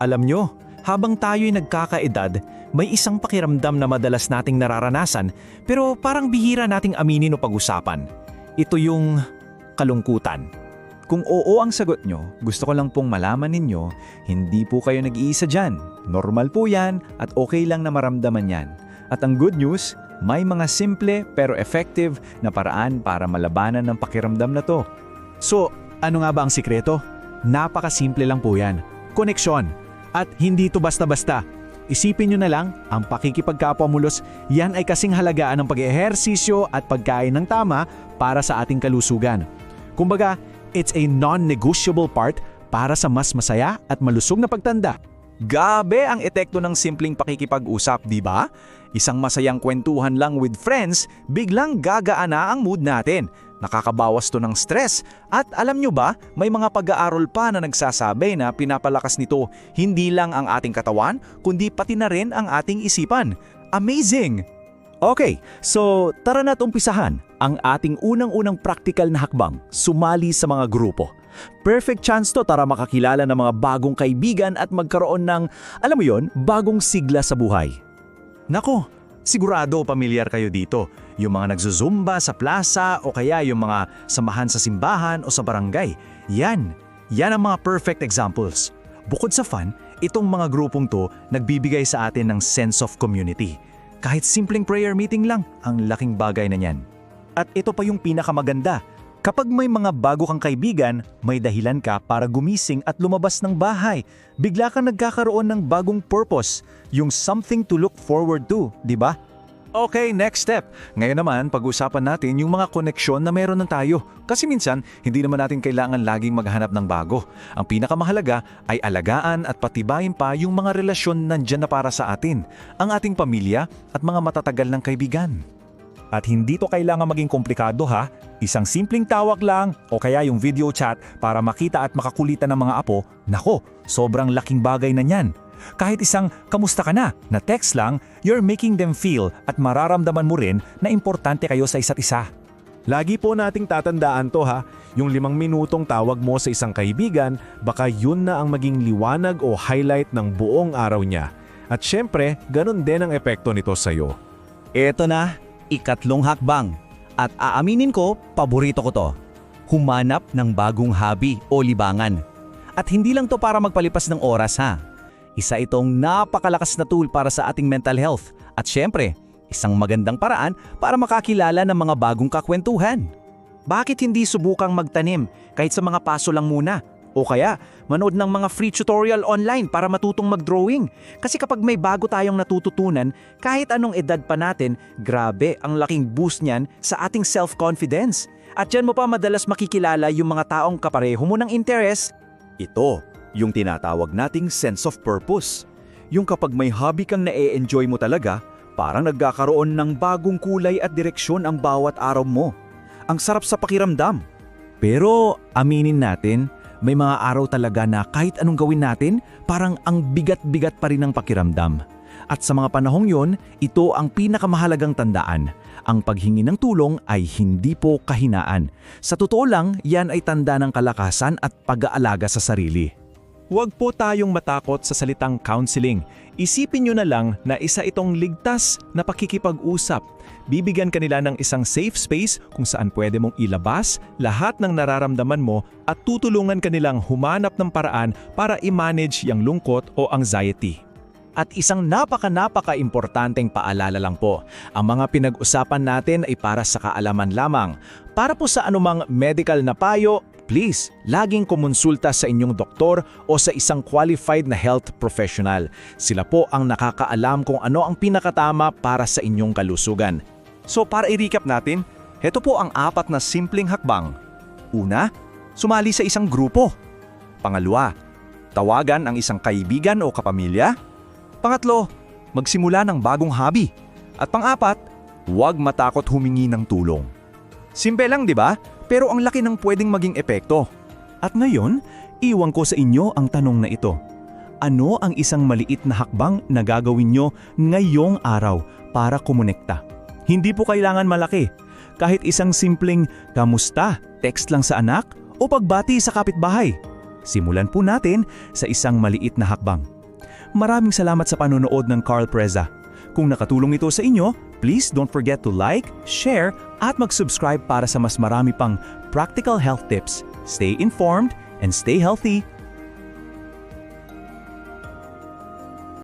Alam nyo, habang tayo'y nagkakaedad, may isang pakiramdam na madalas nating nararanasan pero parang bihira nating aminin o pag-usapan. Ito yung kalungkutan. Kung oo ang sagot nyo, gusto ko lang pong malaman ninyo, hindi po kayo nag-iisa dyan. Normal po yan at okay lang na maramdaman yan. At ang good news, may mga simple pero effective na paraan para malabanan ng pakiramdam na to. So, ano nga ba ang sikreto? Napakasimple lang po yan. Koneksyon. At hindi ito basta-basta. Isipin nyo na lang, ang pakikipagkapwa-mulos, yan ay kasing halagaan ng pag-ehersisyo at pagkain ng tama para sa ating kalusugan. Kumbaga, it's a non-negotiable part para sa mas masaya at malusog na pagtanda. Gabe ang epekto ng simpleng pakikipag-usap, di ba? Isang masayang kwentuhan lang with friends, biglang gagaan na ang mood natin. Nakakabawas to ng stress. At alam nyo ba, may mga pag-aaral pa na nagsasabi na pinapalakas nito hindi lang ang ating katawan, kundi pati na rin ang ating isipan. Amazing! Okay, so tara na't umpisahan ang ating unang-unang practical na hakbang, sumali sa mga grupo. Perfect chance to para makakilala ng mga bagong kaibigan at magkaroon ng, alam mo yon, bagong sigla sa buhay. Nako, sigurado pamilyar kayo dito. Yung mga nagzuzumba sa plaza o kaya yung mga samahan sa simbahan o sa barangay. Yan ang mga perfect examples. Bukod sa fun, itong mga grupong to nagbibigay sa atin ng sense of community. Kahit simpleng prayer meeting lang, ang laking bagay na yan. At ito pa yung pinakamaganda. Kapag may mga bago kang kaibigan, may dahilan ka para gumising at lumabas ng bahay. Bigla kang nagkakaroon ng bagong purpose, yung something to look forward to, di ba? Okay, next step. Ngayon naman, pag-usapan natin yung mga koneksyon na meron na tayo. Kasi minsan, hindi naman natin kailangan laging maghanap ng bago. Ang pinakamahalaga ay alagaan at patibayin pa yung mga relasyon nandyan na para sa atin, ang ating pamilya at mga matatagal ng kaibigan. At hindi to kailangan maging komplikado ha. Isang simpleng tawag lang o kaya yung video chat para makita at makakulitan ng mga apo, nako, sobrang laking bagay na niyan. Kahit isang kamusta ka na text lang, you're making them feel at mararamdaman mo rin na importante kayo sa isa't isa. Lagi po nating tatandaan to ha, yung 5 minutong tawag mo sa isang kaibigan, baka yun na ang maging liwanag o highlight ng buong araw niya. At syempre, ganun din ang epekto nito sa'yo. Eto na, ikatlong hakbang. At aaminin ko, paborito ko to. Humanap ng bagong hobby o libangan. At hindi lang to para magpalipas ng oras ha. Isa itong napakalakas na tool para sa ating mental health. At syempre, isang magandang paraan para makakilala ng mga bagong kakwentuhan. Bakit hindi subukang magtanim kahit sa mga paso lang muna? O kaya, manood ng mga free tutorial online para matutong mag-drawing. Kasi kapag may bago tayong natututunan, kahit anong edad pa natin, grabe ang laking boost niyan sa ating self-confidence. At dyan mo pa madalas makikilala yung mga taong kapareho mo ng interes. Ito, yung tinatawag nating sense of purpose. Yung kapag may hobby kang na-e-enjoy mo talaga, parang nagkakaroon ng bagong kulay at direksyon ang bawat araw mo. Ang sarap sa pakiramdam. Pero aminin natin, may mga araw talaga na kahit anong gawin natin, parang ang bigat-bigat pa rin ang pakiramdam. At sa mga panahong yon, ito ang pinakamahalagang tandaan. Ang paghingi ng tulong ay hindi po kahinaan. Sa totoo lang, yan ay tanda ng kalakasan at pag-aalaga sa sarili. Huwag po tayong matakot sa salitang counseling. Isipin nyo na lang na isa itong ligtas na pakikipag-usap. Bibigyan kanila ng isang safe space kung saan pwede mong ilabas lahat ng nararamdaman mo at tutulungan kanilang humanap ng paraan para i-manage yung lungkot o anxiety. At isang napaka-importanteng paalala lang po, ang mga pinag-usapan natin ay para sa kaalaman lamang. Para po sa anumang medical na payo, please, laging kumonsulta sa inyong doktor o sa isang qualified na health professional. Sila po ang nakakaalam kung ano ang pinakatama para sa inyong kalusugan. So para i-recap natin, heto po ang 4 na simpleng hakbang. Una, sumali sa isang grupo. Pangalawa, tawagan ang isang kaibigan o kapamilya. Pangatlo, magsimula ng bagong hobby. At pang-4, huwag matakot humingi ng tulong. Simple lang, di ba? Pero ang laki ng pwedeng maging epekto. At ngayon, iwan ko sa inyo ang tanong na ito. Ano ang isang maliit na hakbang na gagawin nyo ngayong araw para kumonekta? Hindi po kailangan malaki. Kahit isang simpleng kamusta, text lang sa anak o pagbati sa kapitbahay. Simulan po natin sa isang maliit na hakbang. Maraming salamat sa panonood ng Carl Preza. Kung nakatulong ito sa inyo, please don't forget to like, share, at mag-subscribe para sa mas marami pang practical health tips. Stay informed and stay healthy.